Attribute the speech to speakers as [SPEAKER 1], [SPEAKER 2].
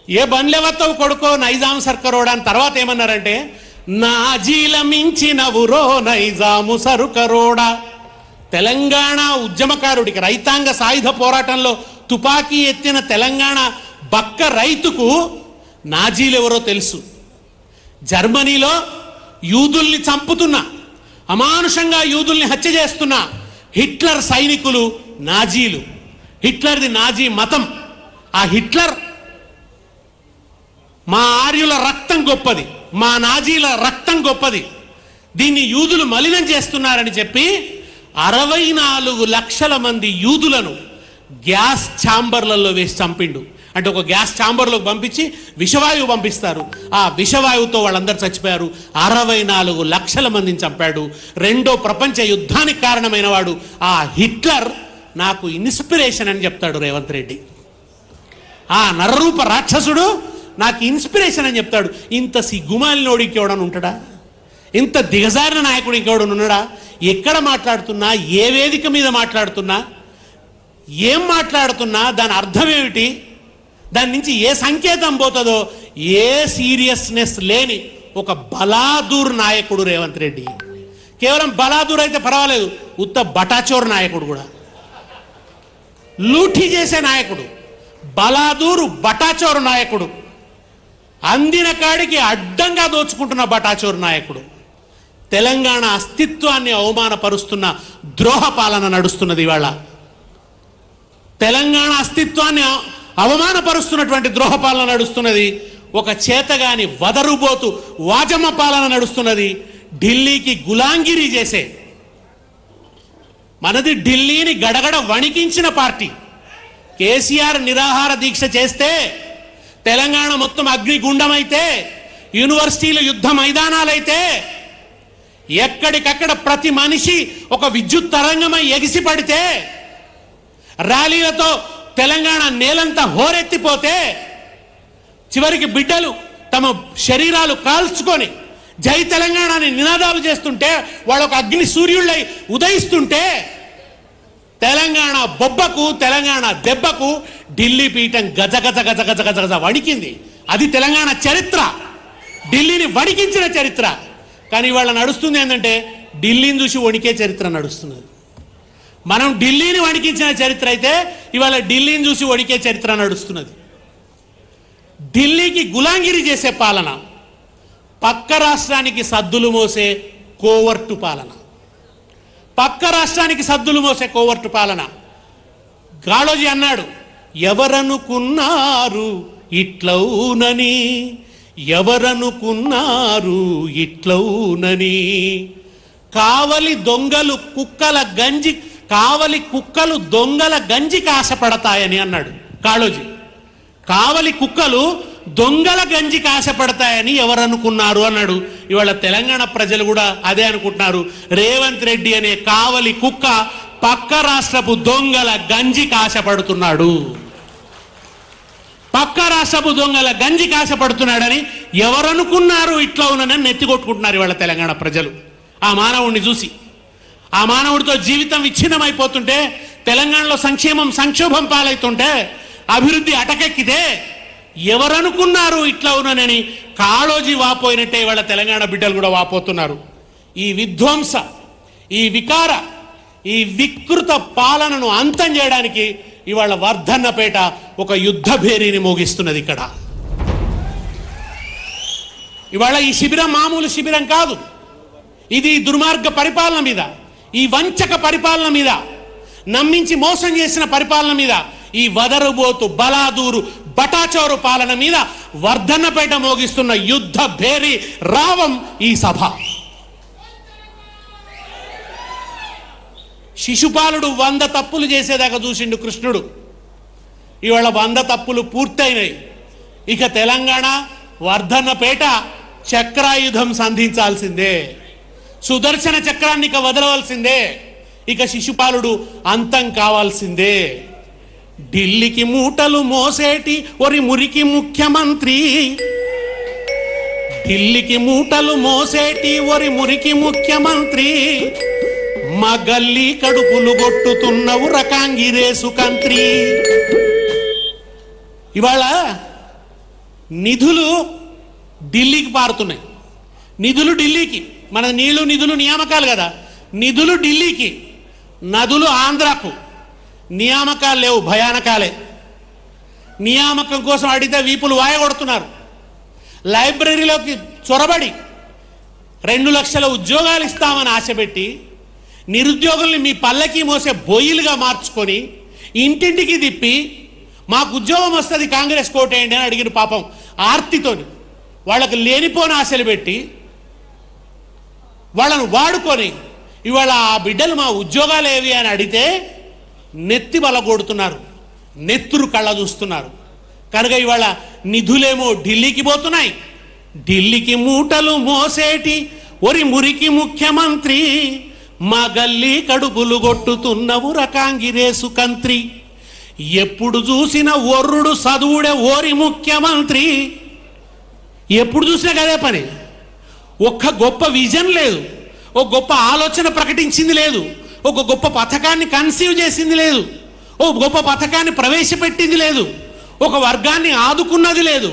[SPEAKER 1] ఏ బండ్లెవత్తవు కొడుకో నైజాం సర్కరోడా అని తర్వాత ఏమన్నారంటే నాజీల మించినవురో నైజాము సరుకరోడా. తెలంగాణ ఉద్యమకారుడికి రైతాంగ సాయుధ పోరాటంలో తుపాకీ ఎత్తిన తెలంగాణ బక్క రైతుకు నాజీలెవరో తెలుసు. జర్మనీలో యూదుల్ని చంపుతున్న, అమానుషంగా యూదుల్ని హత్య చేస్తున్న హిట్లర్ సైనికులు నాజీలు. హిట్లర్ది నాజీ మతం. ఆ హిట్లర్ మా ఆర్యుల రక్తం గొప్పది, మా నాజీల రక్తం గొప్పది, దీన్ని యూదులు మలినం చేస్తున్నారని చెప్పి 64 లక్షల మంది యూదులను గ్యాస్ ఛాంబర్లలో వేసి చంపిండు. అంటే ఒక గ్యాస్ ఛాంబర్లోకి పంపించి విషవాయువు పంపిస్తారు, ఆ విషవాయువుతో వాళ్ళందరూ చచ్చిపోయారు. 64 లక్షల మందిని చంపాడు. రెండో ప్రపంచ యుద్ధానికి కారణమైన వాడు ఆ హిట్లర్ నాకు ఇన్స్పిరేషన్ అని చెప్తాడు రేవంత్ రెడ్డి. ఆ నరరూప రాక్షసుడు నాకు ఇన్స్పిరేషన్ అని చెప్తాడు. ఇంత సిగ్గుమాలినోడు ఇంకెవడని ఉంటాడా? ఇంత దిగజారిన నాయకుడు ఇంకెవడని ఉన్నాడా? ఎక్కడ మాట్లాడుతున్నా, ఏ వేదిక మీద మాట్లాడుతున్నా, ఏం మాట్లాడుతున్నా దాని అర్థం ఏమిటి, దాని నుంచి ఏ సంకేతం పోతుందో ఏ సీరియస్నెస్ లేని ఒక బలాదూర్ నాయకుడు రేవంత్ రెడ్డి. కేవలం బలాదూర్ అయితే పర్వాలేదు, ఉత్త బటాచోర్ నాయకుడు కూడా, లూఠీ చేసే నాయకుడు, బలాదూరు బటాచోరు నాయకుడు, అందిన కాడికి అడ్డంగా దోచుకుంటున్న బటాచోరు నాయకుడు. తెలంగాణ అస్తిత్వాన్ని అవమానపరుస్తున్న ద్రోహ పాలన నడుస్తున్నది ఇవాళ. తెలంగాణ అస్తిత్వాన్ని అవమానపరుస్తున్నటువంటి ద్రోహ పాలన నడుస్తున్నది. ఒక చేతగాని వదరుబోతు వాజమ్మ పాలన నడుస్తున్నది. ఢిల్లీకి గులాంగిరి చేసే, మనది ఢిల్లీని గడగడ వణికించిన పార్టీ. కేసీఆర్ నిరాహార దీక్ష చేస్తే, తెలంగాణ మొత్తం అగ్నిగుండమైతే, యూనివర్సిటీలు యుద్ధ మైదానాలైతే, ఎక్కడికక్కడ ప్రతి మనిషి ఒక విద్యుత్ తరంగమై ఎగిసి పడితే, ర్యాలీలతో తెలంగాణ నేలంతా హోరెత్తిపోతే, చివరికి బిడ్డలు తమ శరీరాలు కాల్చుకొని జై తెలంగాణ నినాదాలు చేస్తుంటే, వాళ్ళు ఒక అగ్ని సూర్యుళ్ళై ఉదయిస్తుంటే, తెలంగాణ బొబ్బకు, తెలంగాణ దెబ్బకు ఢిల్లీ పీఠం గజ గజ గజ గజ గజ గజ వణికింది. అది తెలంగాణ చరిత్ర, ఢిల్లీని వణికించిన చరిత్ర. కానీ ఇవాళ నడుస్తుంది ఏంటంటే ఢిల్లీని చూసి వణికే చరిత్ర నడుస్తున్నది. మనం ఢిల్లీని వణికించిన చరిత్ర అయితే ఇవాళ ఢిల్లీని చూసి వణికే చరిత్ర నడుస్తున్నది. ఢిల్లీకి గులాంగిరి చేసే పాలన, పక్క రాష్ట్రానికి సద్దులు మోసే కోవర్టు పాలన, పక్క రాష్ట్రానికి సద్దులు మోసే కోవర్టు పాలన. గాళోజీ అన్నాడు, ఎవరనుకున్నారు ఇట్లౌనని, ఎవరనుకున్నారు ఇట్లౌనని, కావలి దొంగలు కుక్కల గంజి, కావలి కుక్కలు దొంగల గంజికి ఆశపడతాయని అన్నాడు కాళోజీ. కావలి కుక్కలు దొంగల గంజికి ఆశపడతాయని ఎవరనుకున్నారు అన్నాడు. ఇవాళ తెలంగాణ ప్రజలు కూడా అదే అనుకుంటున్నారు. రేవంత్ రెడ్డి అనే కావలి కుక్క పక్క రాష్ట్రపు దొంగల గంజికి ఆశపడుతున్నాడు, పక్క రాష్ట్రపు దొంగల గంజికి ఆశపడుతున్నాడని ఎవరనుకున్నారు ఇట్లా ఉన్నదని నెత్తికొట్టుకుంటున్నారు ఇవాళ తెలంగాణ ప్రజలు. ఆ మానవుడిని చూసి, ఆ మానవుడితో జీవితం విచ్ఛిన్నమైపోతుంటే, తెలంగాణలో సంక్షేమం సంక్షోభం పాలవుతుంటే, అభివృద్ధి అటకెక్కితే ఎవరనుకున్నారు ఇట్లా ఉన్నానని కాళోజీ వాపోయినట్టే ఇవాళ తెలంగాణ బిడ్డలు కూడా వాపోతున్నారు. ఈ విధ్వంస, ఈ వికార, ఈ వికృత పాలనను అంతం చేయడానికి ఇవాళ వర్ధన్నపేట ఒక యుద్ధ భేరీని మోగిస్తున్నది. ఇక్కడ ఇవాళ ఈ శిబిరం మామూలు శిబిరం కాదు. ఇది దుర్మార్గ పరిపాలన మీద, ఈ వంచక పరిపాలన మీద, నమ్మించి మోసం చేసిన పరిపాలన మీద, ఈ వదరుబోతు బలాదూరు బటాచోరు పాలన మీద వర్ధన్నపేట మోగిస్తున్న యుద్ధ భేరీ రావం ఈ సభ. శిశుపాలుడు 100 తప్పులు చేసేదాకా చూసిండు కృష్ణుడు. ఇవాళ 100 తప్పులు పూర్తయినాయి. ఇక తెలంగాణ వర్ధన్నపేట చక్రాయుధం సంధించాల్సిందే, సుదర్శన చక్రాన్ని ఇక వదలవలసిందే, ఇక శిశుపాలుడు అంతం కావాల్సిందే. ఢిల్లీకి మూటలు మోసేటి ఒరి మురికి ముఖ్యమంత్రి, ఢిల్లీకి మూటలు మోసేటి ఒరి మురికి ముఖ్యమంత్రి, మా గల్లీ కడుపులు కొట్టుతున్నవు రకాంగిరేసు కంత్రి. ఇవాళ నిధులు ఢిల్లీకి పారుతున్నాయి. నిధులు ఢిల్లీకి, మన నీళ్లు నిధులు నియామకాలు కదా, నిధులు ఢిల్లీకి, నదులు ఆంధ్రాకు. నియామకాలు లేవు, భయానకాలే. నియామకం కోసం అడిగితే వీపులు వాయగొడుతున్నారు. లైబ్రరీలోకి చొరబడి 2 లక్షల ఉద్యోగాలు ఇస్తామని ఆశపెట్టి నిరుద్యోగుల్ని మీ పల్లకి మోసే బొయ్యిలుగా మార్చుకొని ఇంటింటికి తిప్పి మాకు ఉద్యోగం వస్తుంది కాంగ్రెస్ కోటేయండి అని అడిగిన పాపం ఆర్తితోని వాళ్ళకు లేనిపోని ఆశలు పెట్టి వాళ్ళను వాడుకొని ఇవాళ ఆ బిడ్డలు మా ఉద్యోగాలు ఏవి అని అడిగితే నెత్తి బలగొడుతున్నారు, నెత్తురు కళ్ళ చూస్తున్నారు. కనుక ఇవాళ నిధులేమో ఢిల్లీకి పోతున్నాయి. ఢిల్లీకి మూటలు మోసేటి ఒరి మురికి ముఖ్యమంత్రి, మా గల్లీ కడుపులు కొట్టుతున్నవు రకాంగిరేసు కంత్రి. ఎప్పుడు చూసిన ఒర్రుడు చదువుడే ఓరి ముఖ్యమంత్రి. ఎప్పుడు చూసినా కదే పని. ఒక్క గొప్ప విజన్ లేదు, ఒక గొప్ప ఆలోచన ప్రకటించింది లేదు, ఒక గొప్ప పథకాన్ని కన్సీవ్ చేసింది లేదు, ఒక గొప్ప పథకాన్ని ప్రవేశపెట్టింది లేదు, ఒక వర్గాన్ని ఆదుకున్నది లేదు.